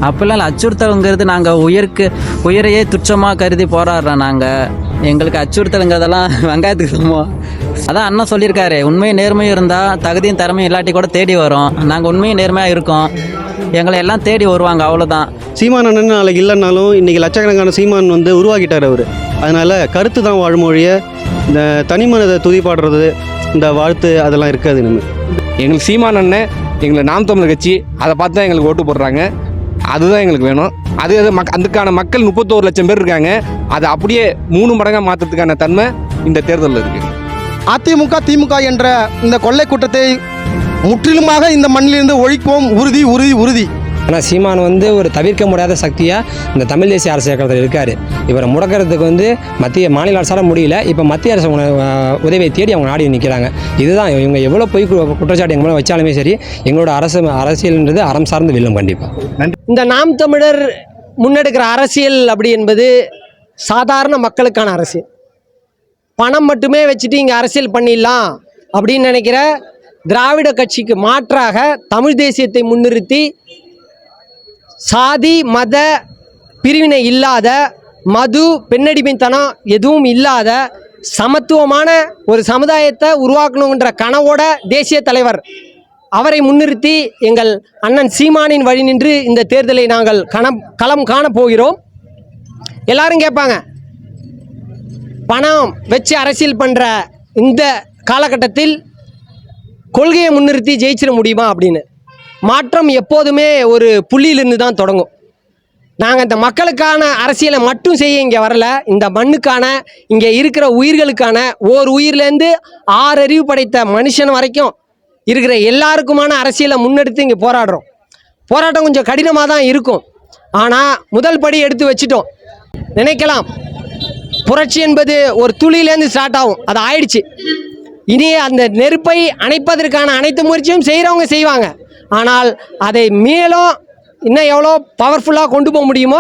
அப்பெல்லாம் அச்சுறுத்தலுங்கிறது நாங்கள் உயிரையே துச்சமாக கருதி போராடுறோம். நாங்கள் எங்களுக்கு அச்சுறுத்தலுங்கிறதெல்லாம் வெங்காயத்துக்கு சமம். அதான் அண்ணன் சொல்லியிருக்காரு, உண்மையும் நேர்மையும் இருந்தால் தகுதியும் திறமையும் இல்லாட்டி கூட தேடி வரும். நாங்கள் உண்மையும் நேர்மையாக இருக்கோம், எங்களை எல்லாம் தேடி வருவாங்க, அவ்வளோதான். சீமான் அண்ணன் நாளைக்கு இல்லைன்னாலும் இன்றைக்கி லட்சக்கணக்கான சீமான் உருவாக்கிட்டார் அவர். அதனால் கருத்து தான் வாழுமொழிய இந்த தனிமனித துதிப்பாடுறது இந்த வாழ்த்து அதெல்லாம் இருக்காது. நம்ம எங்களுக்கு சீமான் அண்ணன், எங்களை நாம் தமிழர் கட்சி, அதை பார்த்து தான் எங்களுக்கு ஓட்டு போடுறாங்க. அதுதான் எங்களுக்கு வேணும். அதுக்கான மக்கள் 31 லட்சம் பேர் இருக்காங்க. அதை அப்படியே 3 மடங்காக மாற்றத்துக்கான தன்மை இந்த தேர்தலில் இருக்குது. அதிமுக திமுக என்ற இந்த கொள்ளை கூட்டத்தை முற்றிலுமாக இந்த மண்ணிலிருந்து ஒழிப்போம். உறுதி உறுதி உறுதி. ஆனால் சீமான் ஒரு தவிர்க்க முடியாத சக்தியாக இந்த தமிழ் தேசிய அரசு இயக்கத்தில் இருக்கார். இவரை முடக்கிறதுக்கு மாநில அரசால் முடியல. இப்போ மத்திய அரசு உதவியை தேடி அவங்க நாடி நிற்கிறாங்க. இதுதான் இவங்க எவ்வளோ பொய் குற்றச்சாட்டு எங்கள் மேலே வச்சாலுமே சரி, எங்களோட அரசியல்ன்றது அறம் சார்ந்து வெல்லும் கண்டிப்பாக. இந்த நாம் தமிழர் முன்னெடுக்கிற அரசியல் அப்படி என்பது சாதாரண மக்களுக்கான அரசியல். பணம் மட்டுமே வச்சுட்டு இங்கே அரசியல் பண்ணிடலாம் அப்படின்னு நினைக்கிற திராவிட கட்சிக்கு மாற்றாக தமிழ் தேசியத்தை முன்னிறுத்தி சாதி மத பிரிவினை இல்லாத, மது பெண்ணடிமைத்தனம் எதுவும் இல்லாத சமத்துவமான ஒரு சமுதாயத்தை உருவாக்கணுன்ற கனவோட தேசிய தலைவர் அவரை முன்னிறுத்தி எங்கள் அண்ணன் சீமானின் வழி நின்று இந்த தேர்தலை நாங்கள் களம் காண போகிறோம். எல்லாரும் கேட்பாங்க, பணம் வச்சு அரசியல் பண்ணுற இந்த காலகட்டத்தில் கொள்கையை முன்னிறுத்தி ஜெயிச்சிட முடியுமா அப்படின்னு. மாற்றம் எப்போதுமே ஒரு புள்ளியிலிருந்து தான் தொடங்கும். நாங்கள் இந்த மக்களுக்கான அரசியலை மட்டும் செய்ய இங்கே வரல, இந்த மண்ணுக்கான, இங்கே இருக்கிற உயிர்களுக்கான, ஓர் உயிர்லேருந்து 6 அறிவு படைத்த மனுஷன் வரைக்கும் இருக்கிற எல்லாருக்குமான அரசியலை முன்னெடுத்து இங்கே போராடுறோம். போராட்டம் கொஞ்சம் கடினமாக தான் இருக்கும். ஆனால் முதல் படி எடுத்து வச்சிட்டோம். நினைக்கலாம் புரட்சி என்பது ஒரு துளியிலேருந்து ஸ்டார்ட் ஆகும், அது ஆயிடுச்சு. இனி அந்த நெருப்பை அணைப்பதற்கான அனைத்து முயற்சியும் செய்கிறவங்க செய்வாங்க. ஆனால் அதை மேலும் இன்னும் எவ்வளோ பவர்ஃபுல்லாக கொண்டு போக முடியுமோ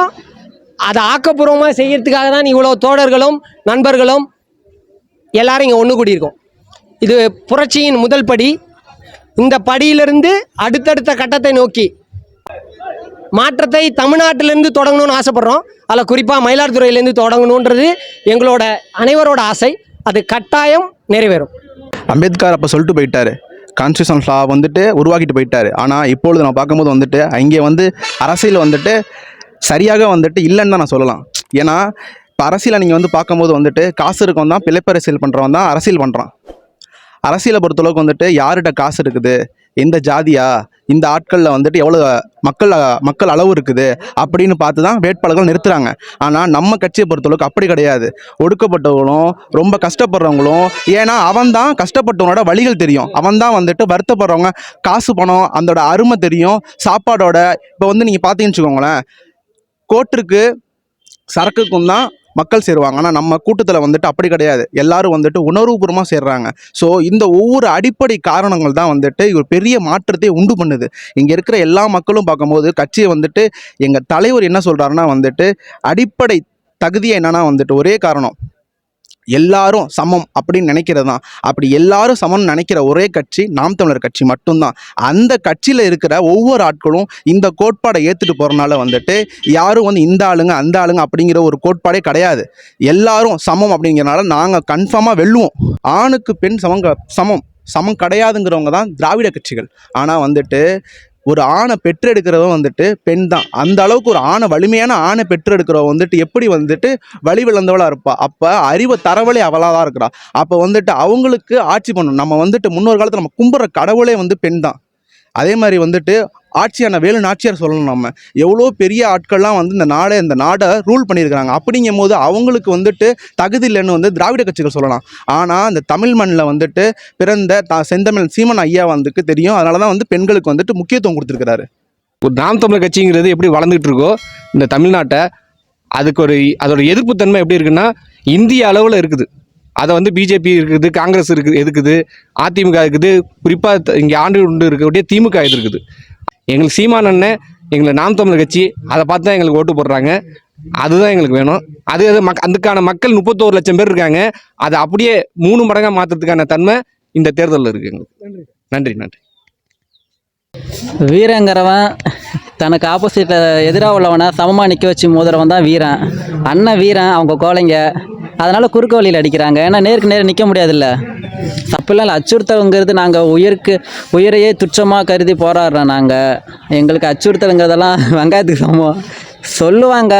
அதை ஆக்கப்பூர்வமாக செய்கிறதுக்காக தான் இவ்வளோ தோழர்களும் நண்பர்களும் எல்லாரும் இங்கே ஒன்று கூடியிருக்கோம். இது புரட்சியின் முதல் படி. இந்த படியிலிருந்து அடுத்தடுத்த கட்டத்தை நோக்கி மாற்றத்தை தமிழ்நாட்டிலேருந்து தொடங்கணும்னு ஆசைப்பட்றோம். அதில் குறிப்பாக மயிலாடுதுறையிலேருந்து தொடங்கணுன்றது எங்களோட அனைவரோட ஆசை. அது கட்டாயம் நிறைவேறும். அம்பேத்கர் அப்போ சொல்லிட்டு போயிட்டார், கான்ஸ்டியூஷன் லா உருவாக்கிட்டு போயிட்டார். ஆனால் இப்பொழுது நான் பார்க்கும்போது அங்கே அரசியல் சரியாக இல்லைன்னு தான் நான் சொல்லலாம். ஏன்னா இப்போ அரசியலை நீங்கள் பார்க்கும்போது காசு இருக்கவன் தான் பிழைப்பு அரசியல் பண்ணுறவன் தான் அரசியல் பண்ணுறான். அரசியலை பொறுத்தளவுக்கு யார்கிட்ட காசு இருக்குது, எந்த ஜாதியா, இந்த ஆட்களில் எவ்வளோ மக்கள் அளவு இருக்குது அப்படின்னு பார்த்து தான் வேட்பாளர்கள் நிறுத்துகிறாங்க. ஆனால் நம்ம கட்சியை பொறுத்தளவுக்கு அப்படி கிடையாது. ஒடுக்கப்பட்டவங்களும் ரொம்ப கஷ்டப்படுறவங்களும், ஏன்னா அவன் தான் கஷ்டப்பட்டவனோட வழிகள் தெரியும், அவன் தான் வருத்தப்படுறவங்க காசு பணம் அதோட அருமை தெரியும், சாப்பாடோட. இப்போ நீங்கள் பார்த்தீங்கன்னு வச்சுக்கோங்களேன், கோட்டிற்கு சரக்குக்கும் தான் மக்கள் சேருவாங்க. ஆனால் நம்ம கூட்டத்தில் அப்படி கிடையாது, எல்லாரும் உணர்வுபூர்வமாக சேர்றாங்க. ஸோ இந்த ஒவ்வொரு அடிப்படை காரணங்கள் தான் ஒரு பெரிய மாற்றத்தை உண்டு பண்ணுது. இங்கே இருக்கிற எல்லா மக்களும் பார்க்கும்போது கட்சியை எங்கள் தலைவர் என்ன சொல்கிறாருன்னா அடிப்படை தகுதியை என்னன்னா ஒரே காரணம், எல்லாரும் சமம் அப்படின்னு நினைக்கிறது தான். அப்படி எல்லாரும் சமம்னு நினைக்கிற ஒரே கட்சி நாம் தமிழர் கட்சி மட்டும்தான். அந்த கட்சியில் இருக்கிற ஒவ்வொரு ஆட்களும் இந்த கோட்பாடை ஏற்றுட்டு போகிறனால யாரும் இந்த ஆளுங்க அந்த ஆளுங்க அப்படிங்கிற ஒரு கோட்பாடே கிடையாது. எல்லாரும் சமம் அப்படிங்கிறனால நாங்கள் கன்ஃபார்மாக வெல்லுவோம். ஆணுக்கு பெண் சமம் கிடையாதுங்கிறவங்க தான் திராவிட கட்சிகள். ஆனால் ஒரு ஆணை பெற்றெடுக்கிறவன் பெண் தான். அந்த அளவுக்கு ஒரு வலிமையான ஆணை பெற்றெடுக்கிறவ எப்படி வழி விளந்தவளாக இருப்பா. அப்போ அறிவை தரவழி அவளாக தான் இருக்கிறா. அப்போ அவங்களுக்கு ஆட்சி பண்ணணும். நம்ம முன்னொரு காலத்தில் நம்ம கும்பிட்ற கடவுளே பெண் தான். அதே மாதிரி ஆட்சியான வேலு நாச்சியார் சொல்லணும். நம்ம எவ்வளோ பெரிய ஆட்கள்லாம் இந்த நாடை ரூல் பண்ணியிருக்கிறாங்க. அப்படிங்கும் போது அவங்களுக்கு தகுதி இல்லைன்னு திராவிட கட்சிகள் சொல்லலாம். ஆனால் இந்த தமிழ் மண்ணில் பிறந்த செந்தமிழ் சீமன் ஐயா தெரியும். அதனால தான் பெண்களுக்கு முக்கியத்துவம் கொடுத்துருக்கிறாரு. ஒரு நாம் தமிழர் கட்சிங்கிறது எப்படி வளர்ந்துட்டு இருக்கோ இந்த தமிழ்நாட்டை, அதோட எதிர்ப்புத்தன்மை எப்படி இருக்குன்னா இந்திய அளவில் இருக்குது. அதை பிஜேபி இருக்குது, காங்கிரஸ் இருக்குது, அதிமுக இருக்குது, குறிப்பாக இங்கே ஆண்டு இருக்கக்கூடிய திமுக இருக்குது. எங்களுக்கு சீமான் அண்ணன், எங்களை நாம் தமிழர் கட்சி, அதை பார்த்து தான் எங்களுக்கு ஓட்டு போடுறாங்க. அதுதான் எங்களுக்கு வேணும். அதுக்கான மக்கள் 31 லட்சம் பேர் இருக்காங்க. அதை அப்படியே 3 மடங்காக மாற்றத்துக்கான தன்மை இந்த தேர்தலில் இருக்குது எங்களுக்கு. நன்றி. வீரங்கிறவன் தனக்கு ஆப்போசிட்டில் எதிராக உள்ளவனை சமமாக நிற்க வச்சு மோதுறவன் தான் வீரன். அண்ணன் வீரன், அவங்க கோழைங்க. அதனால் குறுக்கு வழியில் அடிக்கிறாங்க. ஏன்னா நேருக்கு நேரம் நிற்க முடியாதுல்ல. அப்படிலாம் இல்லை. அச்சுறுத்தலுங்கிறது நாங்கள் உயிரையே துச்சமாக கருதி போராடுறோம். எங்களுக்கு அச்சுறுத்தலுங்கிறதெல்லாம் வெங்காயத்துக்கு சமம் சொல்லுவாங்க.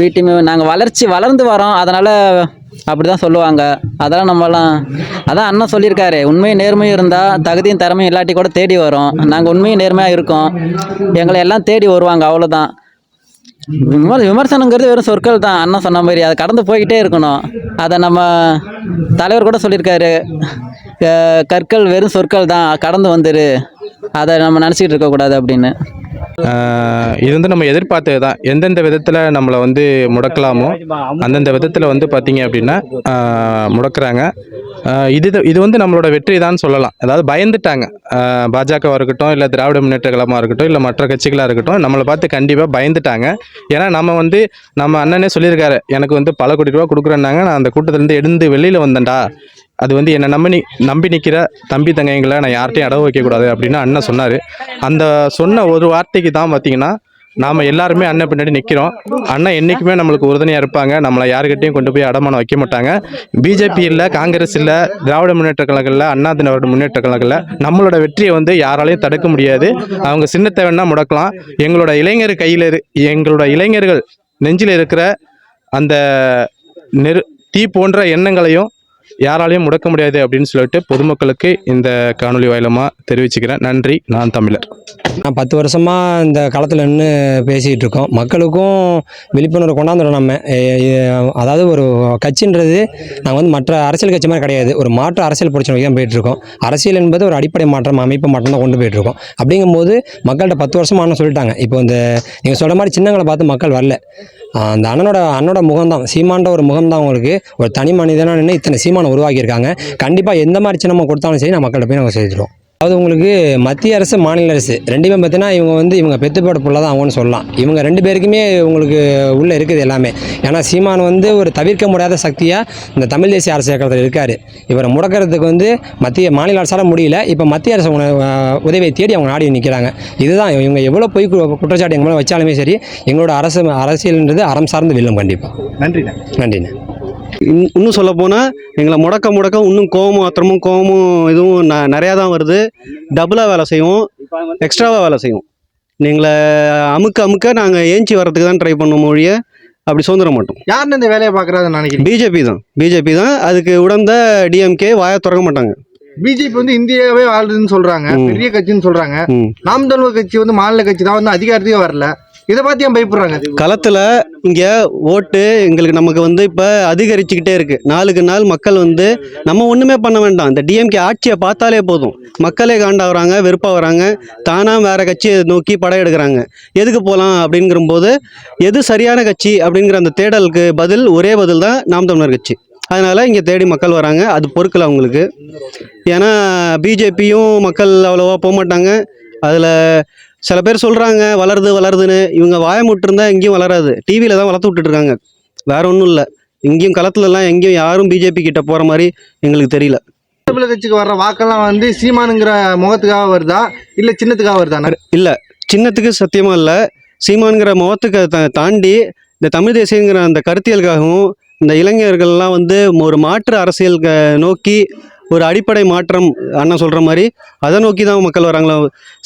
வீட்டுமே நாங்கள் வளர்ந்து வரோம். அதனால் அப்படி தான் சொல்லுவாங்க. அதெல்லாம் நம்மலாம் அதான் அண்ணன் சொல்லியிருக்காரு, உண்மையும் நேர்மையும் இருந்தால் தகுதியும் திறமையும் இல்லாட்டி கூட தேடி வரும். நாங்கள் உண்மையும் நேர்மையாக இருக்கோம், எங்களை எல்லாம் தேடி வருவாங்க. அவ்வளோதான். விமர்சனங்கிறது வெறும் சொற்கள் தான். அண்ணன் சொன்ன மாதிரி அதை கடந்து போய்கிட்டே இருக்கணும். அதை நம்ம தலைவர் கூட சொல்லியிருக்காரு, கற்கள் வெறும் சொற்கள் தான், கடந்து வந்துரு, அதை நம்ம நினச்சிக்கிட்டு இருக்கக்கூடாது அப்படின்னு. இது வந்து நம்ம எதிர்பார்த்தது தான். எந்தெந்த விதத்தில் நம்மளை வந்து முடக்கலாமோ அந்தந்த விதத்தில் வந்து பார்த்தீங்க அப்படின்னா முடக்கிறாங்க. இது வந்து நம்மளோட வெற்றி தான் சொல்லலாம். அதாவது பயந்துட்டாங்க. பாஜகவாக இருக்கட்டும், இல்லை திராவிட முன்னேற்ற கழகமாக இருக்கட்டும், இல்லை மற்ற கட்சிகளாக இருக்கட்டும், நம்மளை பார்த்து கண்டிப்பாக பயந்துட்டாங்க. ஏன்னா நம்ம அண்ணனே சொல்லியிருக்காரு, எனக்கு வந்து பல கோடி ரூபா கொடுக்குறேன்னாங்க, நான் அந்த கூட்டத்திலேருந்து எழுந்து வெளியில் வந்தேன்டா, அது வந்து என்னை நம்பி நிற்கிற தம்பி தங்கைங்களை நான் யார்கிட்டையும் அடவு வைக்கக்கூடாது அப்படின்னு அண்ணன் சொன்னார். அந்த சொன்ன ஒரு வார்த்தைக்கு தான் பார்த்தீங்கன்னா நாம் எல்லாருமே அண்ணன் பின்னாடி நிற்கிறோம். அண்ணன் என்றைக்குமே நம்மளுக்கு உறுதுணையாக இருப்பாங்க. நம்மளை யாருக்கிட்டையும் கொண்டு போய் அடமானம் வைக்க மாட்டாங்க. பிஜேபி இல்லை, காங்கிரஸ் இல்லை, திராவிட முன்னேற்ற கழகம் இல்லை, அண்ணா திராவிட முன்னேற்ற கழகம் இல்லை. நம்மளோட வெற்றியை வந்து யாராலையும் தடுக்க முடியாது. அவங்க சின்னத்தை வேணால் முடக்கலாம். எங்களோட இளைஞர்கள் நெஞ்சில் இருக்கிற அந்த தீ போன்ற எண்ணங்களையும் யாராலையும் முடக்க முடியாது அப்படின்னு சொல்லிட்டு பொதுமக்களுக்கு இந்த காணொலி வாயிலமாக தெரிவிச்சுக்கிறேன். நன்றி. நான் தமிழர். நான் 10 வருஷமாக இந்த களத்தில் நின்று பேசிகிட்டு இருக்கோம். மக்களுக்கும் விழிப்புணர்வு கொண்டாந்துடும். நம்ம அதாவது ஒரு கட்சின்றது நாங்கள் வந்து மற்ற அரசியல் கட்சி மாதிரி கிடையாது. ஒரு மாற்று அரசியல் பிரச்சனைக்கு தான் போயிட்டுருக்கோம். அரசியல் என்பது ஒரு அடிப்படை மாற்றம், அமைப்பு மாற்றம் தான் கொண்டு போயிட்டுருக்கோம். அப்படிங்கும்போது மக்கள்கிட்ட 10 வருஷமாக சொல்லிட்டாங்க. இப்போ இந்த நீங்கள் சொல்கிற மாதிரி சின்னங்களை பார்த்து மக்கள் வரல. அந்த அண்ணனோட முகம்தான், சீமான்ற ஒரு முகம்தான் அவங்களுக்கு ஒரு தனி மனிதனாக நின்று இத்தனை சீமானை உருவாக்கியிருக்காங்க. கண்டிப்பாக எந்த மாதிரி சின்னமாக கொடுத்தாலும் சரி நான் மக்கள்கிட்ட போய் நாங்கள் செஞ்சிடுவோம். அதாவது உங்களுக்கு மத்திய அரசு, மாநில அரசு ரெண்டுமே பார்த்தீங்கன்னா இவங்க பெத்துப்பாடு புள்ள தான் அவங்கன்னு சொல்லலாம். இவங்க 2 பேருக்குமே உங்களுக்கு உள்ளே இருக்குது எல்லாமே. ஏன்னா சீமான் வந்து ஒரு தவிர்க்க முடியாத சக்தியாக இந்த தமிழ் தேசிய அரசு இயக்கத்தில் இருக்கார். இவரை முடக்கிறதுக்கு வந்து மாநில அரசால் முடியல. இப்போ மத்திய அரசு உதவியை தேடி அவங்க நாடி நிற்கிறாங்க. இதுதான் இவங்க எவ்வளோ பொய் குற்றச்சாட்டு எங்கள் மேலே வச்சாலுமே சரி, எங்களோட அரசியல்ன்றது அறம் சார்ந்து வெல்லும். கண்டிப்பாக. நன்றிண்ணே. இன்னும் சொல்ல போனால் எங்களை முடக்க இன்னும் கோபமும் இதுவும் நிறையா தான் வருது. டபுளாக வேலை செய்வோம், எக்ஸ்ட்ராவாக வேலை செய்வோம். நீங்களை அமுக்க நாங்கள் ஏஞ்சி வர்றதுக்கு தான் ட்ரை பண்ணுவோம் மொழிய, அப்படி சுதந்திர மாட்டோம். யாருன்னு இந்த வேலையை பார்க்குறாருன்னு நினைக்கிறேன். பிஜேபி தான் அதுக்கு உடந்த டிஎம்கே வாயை திறக்க மாட்டாங்க. பிஜேபி வந்து இந்தியாவே ஆளுதுன்னு சொல்றாங்க, பெரிய கட்சின்னு சொல்றாங்க. நாம் தமிழர் கட்சி வந்து மாநில கட்சி தான், வந்து அதிகாரத்தையே வரல. இதை பார்த்து ஏன் பயப்படுறாங்க? களத்தில் இங்கே ஓட்டு நமக்கு வந்து இப்போ அதிகரிச்சுக்கிட்டே இருக்கு. நாளுக்கு நாள் மக்கள் வந்து நம்ம ஒன்றுமே பண்ண வேண்டாம், இந்த டிஎம்கே ஆட்சியை பார்த்தாலே போதும், மக்களே காண்டாகிறாங்க, வெறுப்பாக வராங்க, தானாக வேற கட்சியை நோக்கி படையெடுக்கிறாங்க. எதுக்கு போகலாம் அப்படிங்கிறபோது எது சரியான கட்சி அப்படிங்கிற அந்த தேடலுக்கு ஒரே பதில் தான் நாம் தமிழர் கட்சி. அதனால் இங்கே தேடி மக்கள் வராங்க. அது பொறுக்கல அவங்களுக்கு. ஏன்னா பிஜேபியும் மக்கள் அவ்வளோவா போக மாட்டாங்க. அதில் சில பேர் சொல்கிறாங்க வளருதுன்னு. இவங்க வாயமுட்டிருந்தா எங்கேயும் வளராது. டிவியில் தான் வளர்த்து விட்டுட்ருக்காங்க, வேற ஒன்றும் இல்லை. இங்கேயும் களத்துலலாம் எங்கேயும் யாரும் பிஜேபி கிட்ட போகிற மாதிரி எங்களுக்கு தெரியல. தமிழக கட்சிக்கு வர்ற வாக்கெல்லாம் வந்து சீமானுங்கிற முகத்துக்காக வருதா, இல்லை சின்னத்துக்காக வருதா? இல்லை, சின்னத்துக்கு சத்தியமாக இல்லை. சீமானுங்கிற முகத்துக்கு தாண்டி இந்த தமிழ் தேசியங்கிற அந்த கருத்தியலுக்காகவும் இந்த இளைஞர்கள்லாம் வந்து ஒரு மாற்று அரசியல் நோக்கி ஒரு அடிப்படை மாற்றம் அண்ணன் சொல்கிற மாதிரி அதை நோக்கி தான் மக்கள் வராங்களோ.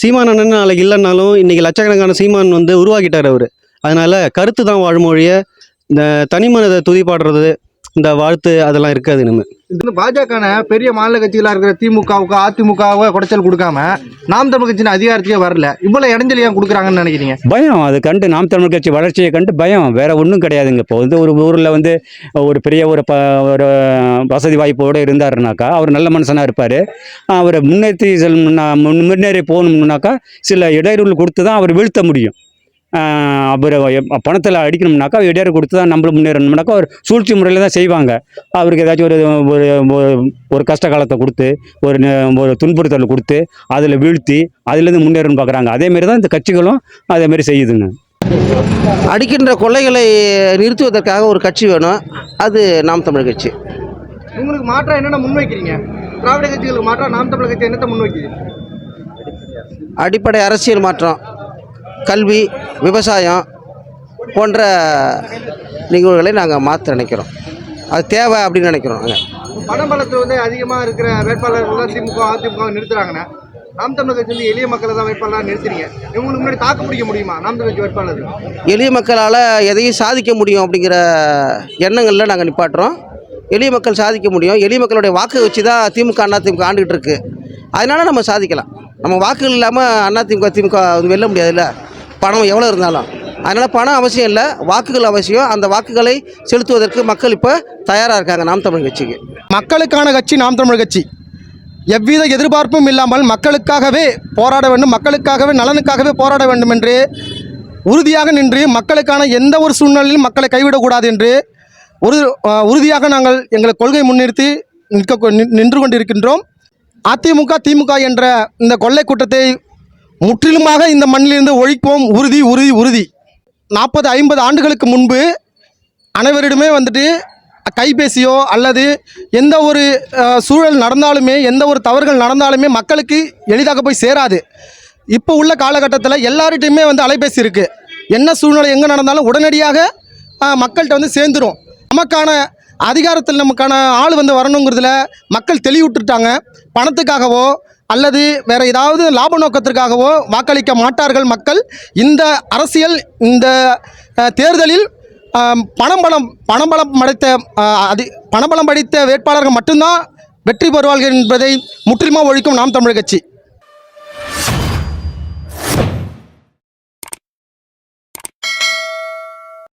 சீமான் அண்ணன் நாளைக்கு இல்லைன்னாலும் இன்றைக்கி லட்சக்கணக்கான சீமான் வந்து உருவாக்கிட்டார் அவர். அதனால் கருத்து தான் வாழுமொழிய, இந்த தனிமனதை துதிப்பாடுறது, இந்த வாழ்த்து அதெல்லாம் இருக்காது. இனிமேல் இது வந்து பாஜக பெரிய மாநில கட்சிகளாக இருக்கிற திமுகவுக்கு அதிமுகவை குடைச்சல் கொடுக்காம நாம் தமிழ் கட்சியின் அதிகாரத்தையே வரல, இவ்வளோ இடைஞ்சல் ஏன் கொடுக்குறாங்கன்னு நினைக்கிறீங்க? பயம். அது கண்டு நாம் தமிழ் கட்சி வளர்ச்சியை கண்டு பயம், வேற ஒன்றும் கிடையாதுங்க. இப்போ வந்து ஒரு ஊரில் வந்து ஒரு பெரிய ஒரு வசதி வாய்ப்போடு இருந்தாருனாக்கா அவர் நல்ல மனுஷனாக இருப்பார். அவரை முன்னேறி போகணும்னாக்கா சில இடையூறு கொடுத்து தான் அவர் வீழ்த்த முடியும். அவர் பணத்தில் அடிக்கணும்னாக்கா இடையூறு கொடுத்து தான் நம்மளும் முன்னேறணும்னாக்கா அவர் சூழ்ச்சி முறையில் தான் செய்வாங்க. அவருக்கு ஏதாச்சும் ஒரு கஷ்ட காலத்தை கொடுத்து ஒரு துன்புறுத்தல் கொடுத்து அதில் வீழ்த்தி அதுலேருந்து முன்னேறணும்னு பார்க்குறாங்க. அதேமாரி தான் இந்த கட்சிகளும் அதேமாரி செய்யுதுங்க. அடிக்கின்ற கொள்ளைகளை நிறுத்துவதற்காக ஒரு கட்சி வேணும், அது நாம் தமிழ் கட்சி. உங்களுக்கு மாற்றம் என்னென்ன முன்வைக்கிறீங்க? திராவிட கட்சிகளுக்கு மாற்றம் நாம் தமிழ் கட்சி என்னத்தை முன்வைக்குது? அடிப்படை அரசியல் மாற்றம், கல்வி, விவசாயம் போன்ற நிகழ்வுகளை நாங்கள் மாற்ற நினைக்கிறோம். அது தேவை அப்படின்னு நினைக்கிறோம் நாங்கள். பணபலத்தில் வந்து அதிகமாக இருக்கிற வேட்பாளர்கள் தான் திமுக அதிமுக நிறுத்துறாங்கன்னா நாம் தமிழர் கட்சி வந்து எளிய மக்களை தான் வேட்பாளராக நிறுத்துறீங்க. இவங்களுக்கு முன்னாடி தாக்கு பிடிக்க முடியுமா நாம் தமிழர் கட்சி வேட்பாளர்? எளிய மக்களால் எதையும் சாதிக்க முடியும் அப்படிங்கிற எண்ணங்களில் நாங்கள் நிப்பாட்டுறோம். எளிய மக்கள் சாதிக்க முடியும். எளிய மக்களுடைய வாக்கு வச்சு தான் திமுக அதிமுக ஆண்டுகிட்டு இருக்கு. அதனால் நம்ம சாதிக்கலாம். நம்ம வாக்குகள் இல்லாமல் அதிமுக திமுக வெல்ல முடியாதுல்ல, பணம் எவ்வளோ இருந்தாலும். அதனால் பணம் அவசியம் இல்லை, வாக்குகள் அவசியம். அந்த வாக்குகளை செலுத்துவதற்கு மக்கள் இப்போ தயாராக இருக்காங்க நாம் தமிழ் கட்சிக்கு. மக்களுக்கான கட்சி நாம் தமிழர் கட்சி. எவ்வித எதிர்பார்ப்பும் இல்லாமல் மக்களுக்காகவே போராட வேண்டும், மக்களுக்காகவே நலனுக்காகவே போராட வேண்டும் என்று உறுதியாக நின்று மக்களுக்கான எந்த ஒரு சூழ்நிலையிலும் மக்களை கைவிடக்கூடாது என்று உறுதியாக நாங்கள் எங்கள் கொள்கை முன்னிறுத்தி நின்று கொண்டிருக்கின்றோம். அதிமுக திமுக என்ற இந்த கொள்ளை கூட்டத்தை முற்றிலுமாக இந்த மண்ணிலிருந்து ஒழிப்போம். உறுதி உறுதி உறுதி. 40-50 ஆண்டுகளுக்கு முன்பு அனைவரிடமே வந்துட்டு கைபேசியோ அல்லது எந்த ஒரு சூழல் நடந்தாலுமே, எந்த ஒரு தவறுகள் நடந்தாலுமே மக்களுக்கு எளிதாக போய் சேராது. இப்போ உள்ள காலகட்டத்தில் எல்லார்கிட்டையுமே வந்து அலைபேசி இருக்குது. என்ன சூழ்நிலை எங்கே நடந்தாலும் உடனடியாக மக்கள்கிட்ட வந்து சேர்ந்துடும். நமக்கான அதிகாரத்தில் நமக்கான ஆள் வந்து வரணுங்கிறதுல மக்கள் தெளிவுட்டுட்டாங்க. பணத்துக்காகவோ அல்லது வேறு ஏதாவது லாப நோக்கத்திற்காகவோ வாக்களிக்க மாட்டார்கள் மக்கள். இந்த அரசியல், இந்த தேர்தலில் பணபலம் படைத்த வேட்பாளர்கள் மட்டும்தான் வெற்றி பெறுவார்கள் என்பதை முற்றிலுமாக ஒழிக்கும் நாம் தமிழர் கட்சி.